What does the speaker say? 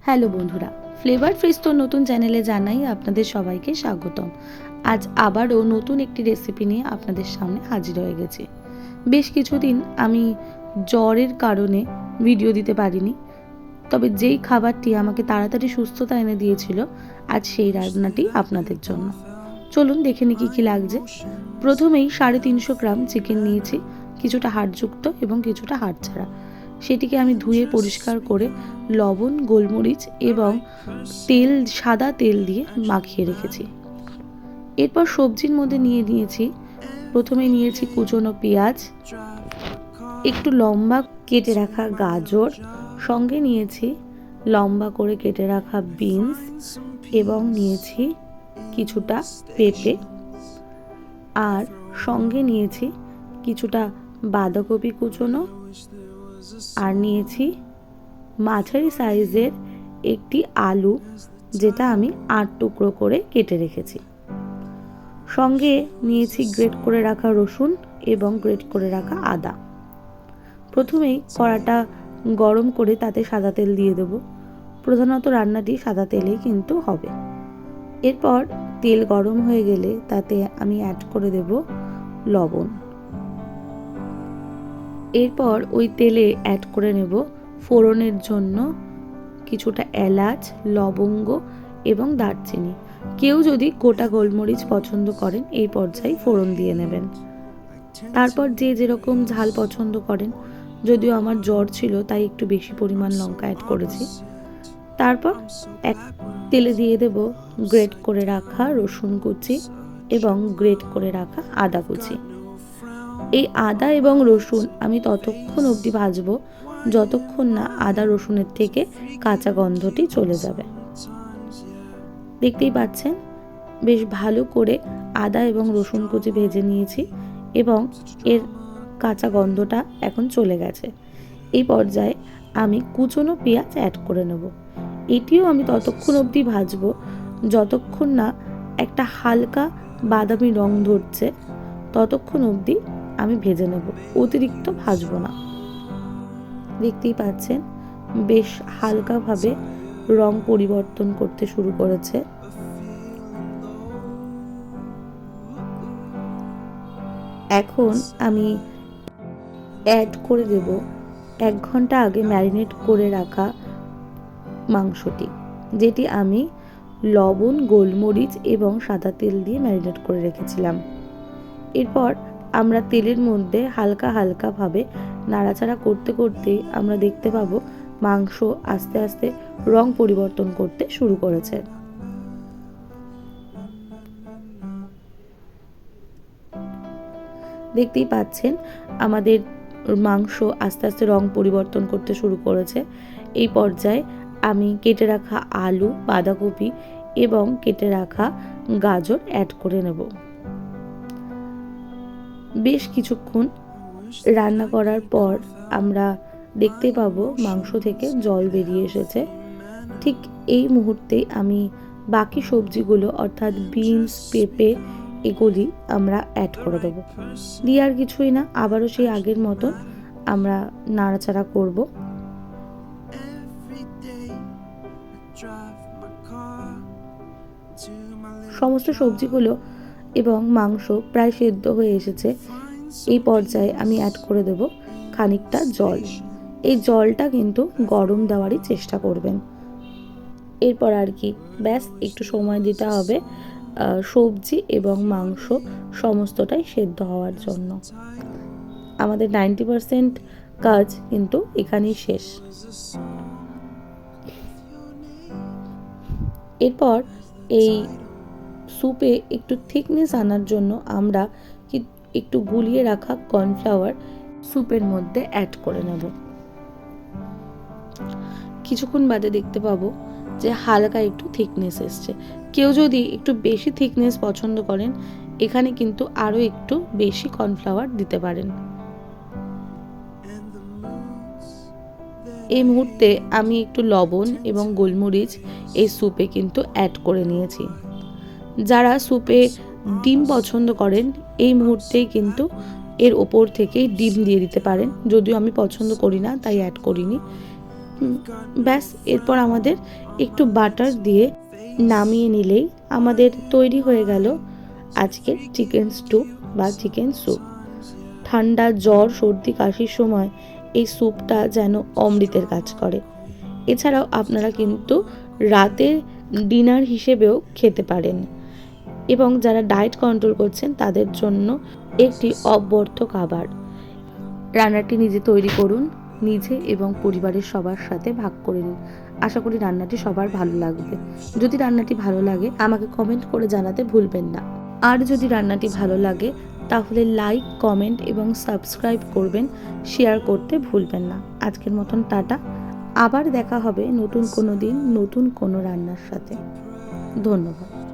Hello বন্ধুরা, flavour ফ্রেস্তোর নতুন চ্যানেলে জানাই আপনাদের সবাইকে স্বাগতম। আজ আবারও নতুন একটি রেসিপি নিয়ে আপনাদের সামনে হাজির হয়ে গেছি। বেশ কিছুদিন আমি জ্বরের কারণে ভিডিও দিতে পারিনি, তবে যেই খাবারটি আমাকে তাড়াতাড়ি সুস্থতা এনে দিয়েছিল, আজ সেই রান্নাটি আপনাদের জন্য। চলুন দেখে নিই কী কী লাগছে। প্রথমেই 350 গ্রাম চিকেন নিয়েছি, কিছুটা হাড়যুক্ত এবং কিছুটা হাড় ছাড়া। সেটিকে আমি ধুয়ে পরিষ্কার করে লবণ, গোলমরিচ এবং সাদা তেল দিয়ে মাখিয়ে রেখেছি। এরপর সবজির মধ্যে নিয়েছি, প্রথমে নিয়েছি কুচনো পেঁয়াজ, একটু লম্বা কেটে রাখা গাজর, সঙ্গে নিয়েছি লম্বা করে কেটে রাখা বিনস এবং নিয়েছি কিছুটা পেঁপে, আর সঙ্গে নিয়েছি কিছুটা বাঁধাকপি কুচনো, আর নিয়েছি মাঝারি সাইজের একটি আলু, যেটা আমি 8 টুকরো করে কেটে রেখেছি। সঙ্গে নিয়েছি গ্রেট করে রাখা রসুন এবং গ্রেট করে রাখা আদা। প্রথমেই কড়াটা গরম করে তাতে সাদা তেল দিয়ে দেব। প্রধানত রান্নাটি সাদা তেলেই কিন্তু হবে। এরপর তেল গরম হয়ে গেলে তাতে আমি অ্যাড করে দেব লবণ। এরপর ওই তেলে অ্যাড করে নেব ফোড়নের জন্য কিছুটা এলাচ, লবঙ্গ এবং দারচিনি। কেউ যদি গোটা গোলমরিচ পছন্দ করেন এই পর্যায়ে ফোড়ন দিয়ে নেবেন। তারপর যে যেরকম ঝাল পছন্দ করেন, যদিও আমার জ্বর ছিল তাই একটু বেশি পরিমাণ লঙ্কা অ্যাড করেছি। তারপর এক তেলে দিয়ে দেব গ্রেট করে রাখা রসুন কুচি এবং গ্রেট করে রাখা আদা কুচি। এই আদা এবং রসুন আমি ততক্ষণ অবধি ভাজবো যতক্ষণ না আদা রসুনের থেকে কাঁচা গন্ধটি চলে যাবে। দেখতেই পাচ্ছেন বেশ ভালো করে আদা এবং রসুন কুচি ভেজে নিয়েছি এবং এর কাঁচা গন্ধটা এখন চলে গেছে। এই পর্যায়ে আমি কুচনো পেঁয়াজ অ্যাড করে নেব। এটিও আমি ততক্ষণ অবধি ভাজবো যতক্ষণ না একটা হালকা বাদামি রং ধরছে, ততক্ষণ অবধি আমি ভেজে নেব, অতিরিক্ত ভাজবো না। দেখতেই পাচ্ছেন বেশ হালকাভাবে রং পরিবর্তন করতে শুরু করেছে। এখন আমি অ্যাড করে দেব 1 ঘন্টা আগে ম্যারিনেট করে রাখা মাংসটি, যেটি আমি লবণ, গোলমরিচ এবং সাদা তেল দিয়ে ম্যারিনেট করে রেখেছিলাম। এরপর আমরা তেলের মধ্যে হালকা হালকাভাবে নাড়াচাড়া করতে করতে আমরা দেখতে পাবো মাংস আস্তে আস্তে রং পরিবর্তন করতে শুরু করেছে। দেখতেই পাচ্ছেন আমাদের মাংস আস্তে আস্তে রং পরিবর্তন করতে শুরু করেছে। এই পর্যায়ে আমি কেটে রাখা আলু, বাঁধাকপি এবং কেটে রাখা গাজর অ্যাড করে নেব। বেশ কিছুক্ষণ রান্না করার পর আমরা দেখতে পাবো মাংস থেকে জল বেরিয়ে এসেছে। ঠিক এই মুহূর্তেই আমি বাকি সবজিগুলো অর্থাৎ বিনস, পেঁপে এগুলি আমরা অ্যাড করে দেবো। দিয়ে আর কিছুই না, আবারও সেই আগের মতো আমরা নাড়াচাড়া করব। সমস্ত সবজিগুলো এবং মাংস প্রায় সেদ্ধ হয়ে এসেছে। এই পর্যায়ে আমি অ্যাড করে দেব খানিকটা জল। এই জলটা কিন্তু গরম দেওয়ারই চেষ্টা করবেন। এরপর আর কি ব্যাস একটু সময় দিতে হবে সবজি এবং মাংস সমস্তটাই সেদ্ধ হওয়ার জন্য। আমাদের 90% কাজ কিন্তু এখানেই শেষ। এরপর এই স্যুপে একটু থিকনেস আনার জন্য আমরা একটু গুলিয়ে রাখা কর্নফ্লাওয়ার স্যুপের মধ্যে অ্যাড করে নেব। কিছুক্ষণ বাদে দেখতে পাবো যে হালকা একটু থিকনেস এসছে। কেউ যদি একটু বেশি থিকনেস পছন্দ করেন, এখানে কিন্তু আরও একটু বেশি কর্নফ্লাওয়ার দিতে পারেন। এই মুহূর্তে আমি একটু লবণ এবং গোলমরিচ এই স্যুপে কিন্তু অ্যাড করে নিয়েছি। যারা স্যুপে ডিম পছন্দ করেন এই মুহূর্তেই কিন্তু এর ওপর থেকেই ডিম দিয়ে দিতে পারেন, যদিও আমি পছন্দ করি না তাই অ্যাড করিনি। ব্যাস এরপর আমাদের একটু বাটার দিয়ে নামিয়ে নিলেই আমাদের তৈরি হয়ে গেল আজকে চিকেন স্টু বা চিকেন স্যুপ। ঠান্ডা জ্বর সর্দি কাশির সময় এই স্যুপটা যেন অমৃতের কাজ করে। এছাড়াও আপনারা কিন্তু রাতের ডিনার হিসেবেও খেতে পারেন এবং যারা ডায়েট কন্ট্রোল করছেন তাদের জন্য একটি অব্যর্থ খাবার। রান্নাটি নিজে তৈরি করুন, নিজে এবং পরিবারের সবার সাথে ভাগ করে নিন। আশা করি রান্নাটি সবার ভালো লাগবে। যদি রান্নাটি ভালো লাগে আমাকে কমেন্ট করে জানাতে ভুলবেন না। আর যদি রান্নাটি ভালো লাগে তাহলে লাইক, কমেন্ট এবং সাবস্ক্রাইব করবেন, শেয়ার করতে ভুলবেন না। আজকের মতন টাটা। আবার দেখা হবে নতুন কোনো দিন নতুন কোনো রান্নার সাথে। ধন্যবাদ।